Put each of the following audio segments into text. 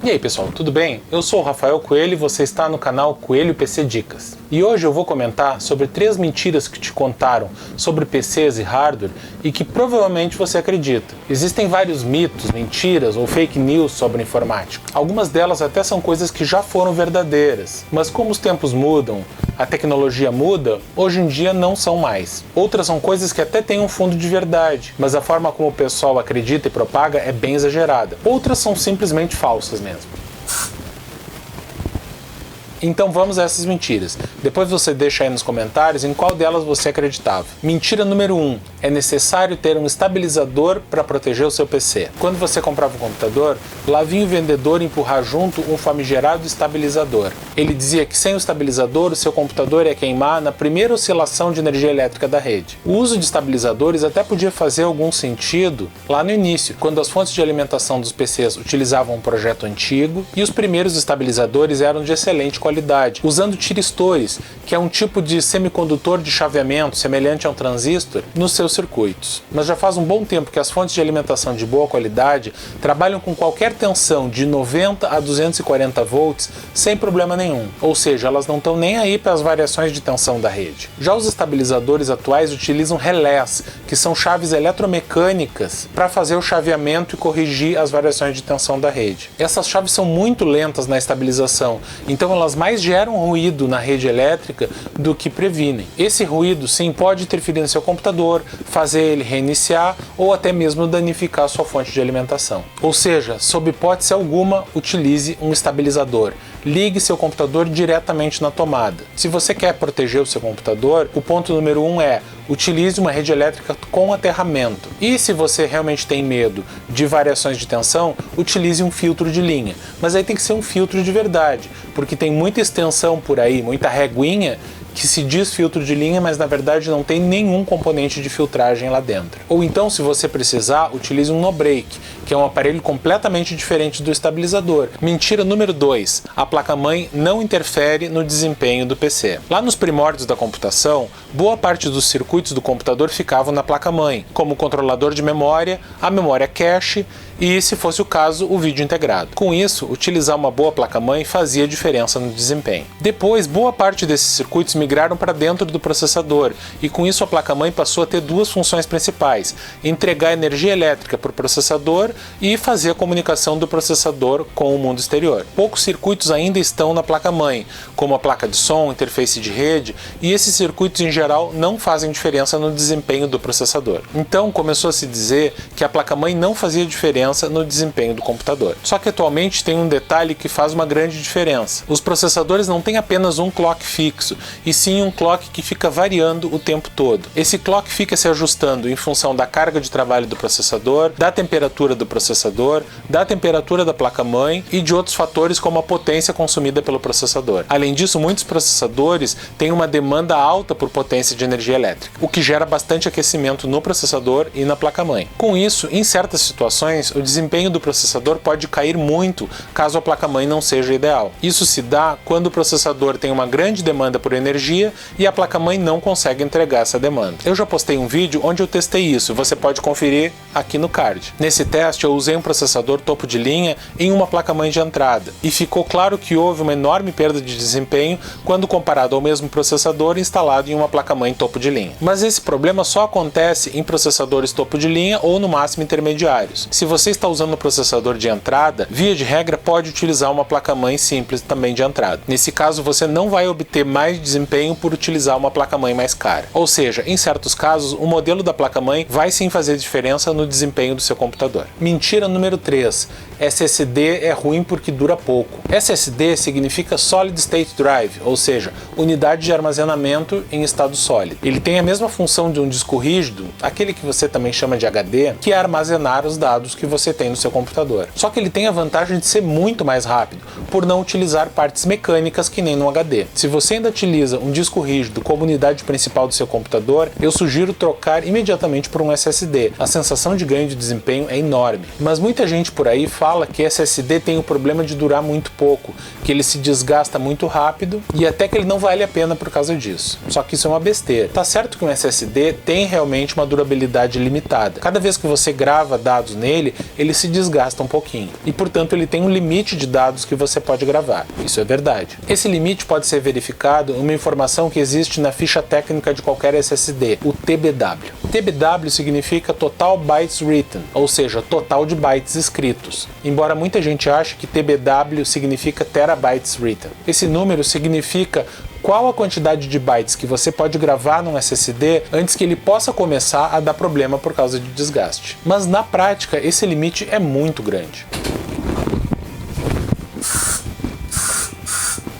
E aí pessoal, tudo bem? Eu sou o Rafael Coelho e você está no canal Coelho PC Dicas. E hoje eu vou comentar sobre 3 mentiras que te contaram sobre PCs e hardware e que provavelmente você acredita. Existem vários mitos, mentiras ou fake news sobre informática. Algumas delas até são coisas que já foram verdadeiras, mas como os tempos mudam, a tecnologia muda, hoje em dia não são mais. Outras são coisas que até têm um fundo de verdade, mas a forma como o pessoal acredita e propaga é bem exagerada. Outras são simplesmente falsas mesmo. Então vamos a essas mentiras. Depois você deixa aí nos comentários em qual delas você acreditava. Mentira número 1. É necessário ter um estabilizador para proteger o seu PC. Quando você comprava um computador, lá vinha o vendedor empurrar junto um famigerado estabilizador. Ele dizia que sem o estabilizador, o seu computador ia queimar na primeira oscilação de energia elétrica da rede. O uso de estabilizadores até podia fazer algum sentido lá no início, quando as fontes de alimentação dos PCs utilizavam um projeto antigo e os primeiros estabilizadores eram de excelente qualidade, usando tiristores, que é um tipo de semicondutor de chaveamento semelhante a um transistor, nos seus circuitos. Mas já faz um bom tempo que as fontes de alimentação de boa qualidade trabalham com qualquer tensão de 90 a 240 volts sem problema nenhum, ou seja, elas não estão nem aí para as variações de tensão da rede. Já os estabilizadores atuais utilizam relés, que são chaves eletromecânicas para fazer o chaveamento e corrigir as variações de tensão da rede. Essas chaves são muito lentas na estabilização, então elas mais geram ruído na rede elétrica do que previnem. Esse ruído sim pode interferir no seu computador, fazer ele reiniciar ou até mesmo danificar a sua fonte de alimentação. Ou seja, sob hipótese alguma, utilize um estabilizador. Ligue seu computador diretamente na tomada. Se você quer proteger o seu computador, o ponto número 1 é: utilize uma rede elétrica com aterramento. E se você realmente tem medo de variações de tensão, utilize um filtro de linha. Mas aí tem que ser um filtro de verdade, porque tem muita extensão por aí, muita reguinha, que se diz filtro de linha, mas na verdade não tem nenhum componente de filtragem lá dentro. Ou então, se você precisar, utilize um no-break, que é um aparelho completamente diferente do estabilizador. Mentira número 2. A placa-mãe não interfere no desempenho do PC. Lá nos primórdios da computação, boa parte dos circuitos do computador ficavam na placa-mãe, como o controlador de memória, a memória cache e, se fosse o caso, o vídeo integrado. Com isso, utilizar uma boa placa-mãe fazia diferença no desempenho. Depois, boa parte desses circuitos migraram para dentro do processador e com isso a placa-mãe passou a ter 2 funções principais: entregar energia elétrica para o processador e fazer a comunicação do processador com o mundo exterior. Poucos circuitos ainda estão na placa-mãe, como a placa de som, interface de rede, e esses circuitos em geral não fazem diferença no desempenho do processador. Então começou a se dizer que a placa-mãe não fazia diferença no desempenho do computador. Só que atualmente tem um detalhe que faz uma grande diferença. Os processadores não têm apenas um clock fixo, e sim um clock que fica variando o tempo todo. Esse clock fica se ajustando em função da carga de trabalho do processador, da temperatura do processador, da temperatura da placa-mãe e de outros fatores como a potência consumida pelo processador. Além disso, muitos processadores têm uma demanda alta por potência de energia elétrica, o que gera bastante aquecimento no processador e na placa-mãe. Com isso, em certas situações, o desempenho do processador pode cair muito caso a placa-mãe não seja ideal. Isso se dá quando o processador tem uma grande demanda por energia e a placa-mãe não consegue entregar essa demanda. Eu já postei um vídeo onde eu testei isso, você pode conferir aqui no card. Nesse teste eu usei um processador topo de linha em uma placa-mãe de entrada e ficou claro que houve uma enorme perda de desempenho quando comparado ao mesmo processador instalado em uma placa-mãe topo de linha. Mas esse problema só acontece em processadores topo de linha ou no máximo intermediários. Se você está usando um processador de entrada, via de regra pode utilizar uma placa-mãe simples também de entrada. Nesse caso você não vai obter mais desempenho por utilizar uma placa-mãe mais cara. Ou seja, em certos casos, o modelo da placa-mãe vai sim fazer diferença no desempenho do seu computador. Mentira número 3. SSD é ruim porque dura pouco. SSD significa Solid State Drive, ou seja, unidade de armazenamento em estado sólido. Ele tem a mesma função de um disco rígido, aquele que você também chama de HD, que é armazenar os dados que você tem no seu computador. Só que ele tem a vantagem de ser muito mais rápido, por não utilizar partes mecânicas que nem no HD. Se você ainda utiliza um disco rígido como unidade principal do seu computador, eu sugiro trocar imediatamente por um SSD. A sensação de ganho de desempenho é enorme. Mas muita gente por aí fala que SSD tem o problema de durar muito pouco, que ele se desgasta muito rápido e até que ele não vale a pena por causa disso. Só que isso é uma besteira. Tá certo que um SSD tem realmente uma durabilidade limitada. Cada vez que você grava dados nele, ele se desgasta um pouquinho. E, portanto, ele tem um limite de dados que você pode gravar. Isso é verdade. Esse limite pode ser verificado em uma informação que existe na ficha técnica de qualquer SSD, o TBW. TBW significa Total Bytes Written, ou seja, total de bytes escritos. Embora muita gente ache que TBW significa Terabytes Written. Esse número significa qual a quantidade de bytes que você pode gravar num SSD antes que ele possa começar a dar problema por causa de desgaste. Mas na prática, esse limite é muito grande.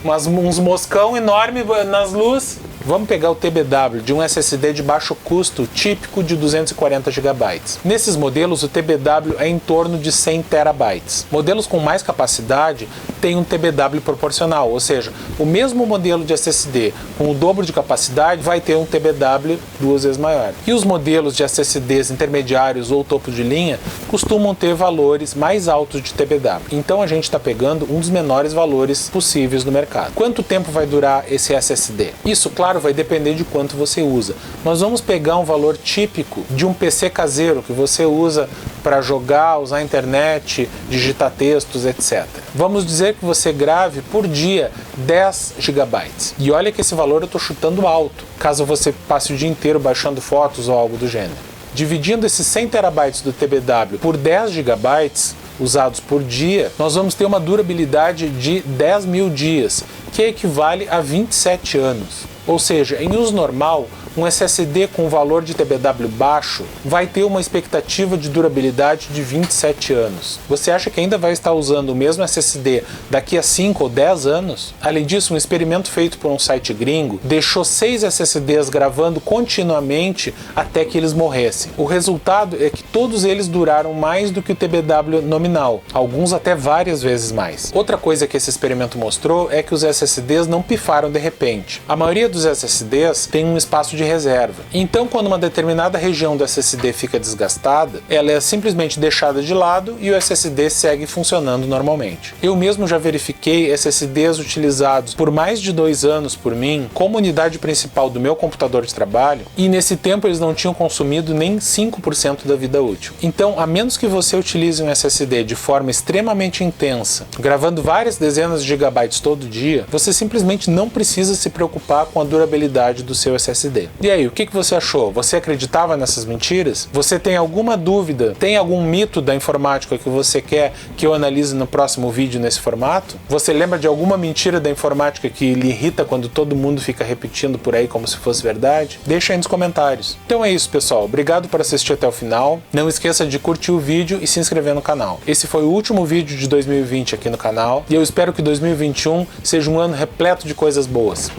Uns moscão enorme nas luzes. Vamos pegar o TBW de um SSD de baixo custo típico de 240 GB. Nesses modelos, o TBW é em torno de 100 TB. Modelos com mais capacidade têm um TBW proporcional, ou seja, o mesmo modelo de SSD com o dobro de capacidade vai ter um TBW 2 vezes maior. E os modelos de SSDs intermediários ou topo de linha costumam ter valores mais altos de TBW. Então a gente está pegando um dos menores valores possíveis no mercado. Quanto tempo vai durar esse SSD? Isso, claro, vai depender de quanto você usa. Nós vamos pegar um valor típico de um PC caseiro que você usa para jogar, usar a internet, digitar textos, etc. Vamos dizer que você grave por dia 10 GB. E olha que esse valor eu estou chutando alto, caso você passe o dia inteiro baixando fotos ou algo do gênero. Dividindo esses 100 TB do TBW por 10 GB usados por dia, nós vamos ter uma durabilidade de 10.000 dias, que equivale a 27 anos. Ou seja, em uso normal, um SSD com valor de TBW baixo vai ter uma expectativa de durabilidade de 27 anos. Você acha que ainda vai estar usando o mesmo SSD daqui a 5 ou 10 anos? Além disso, um experimento feito por um site gringo deixou 6 SSDs gravando continuamente até que eles morressem. O resultado é que todos eles duraram mais do que o TBW nominal, alguns até várias vezes mais. Outra coisa que esse experimento mostrou é que os SSDs não pifaram de repente. A maioria dos SSDs tem um espaço de reserva. Então, quando uma determinada região do SSD fica desgastada, ela é simplesmente deixada de lado e o SSD segue funcionando normalmente. Eu mesmo já verifiquei SSDs utilizados por mais de 2 anos por mim como unidade principal do meu computador de trabalho e nesse tempo eles não tinham consumido nem 5% da vida útil. Então, a menos que você utilize um SSD de forma extremamente intensa, gravando várias dezenas de gigabytes todo dia, você simplesmente não precisa se preocupar com a durabilidade do seu SSD. E aí, o que você achou? Você acreditava nessas mentiras? Você tem alguma dúvida? Tem algum mito da informática que você quer que eu analise no próximo vídeo nesse formato? Você lembra de alguma mentira da informática que lhe irrita quando todo mundo fica repetindo por aí como se fosse verdade? Deixa aí nos comentários. Então é isso, pessoal. Obrigado por assistir até o final. Não esqueça de curtir o vídeo e se inscrever no canal. Esse foi o último vídeo de 2020 aqui no canal e eu espero que 2021 seja um ano repleto de coisas boas.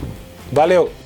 Valeu!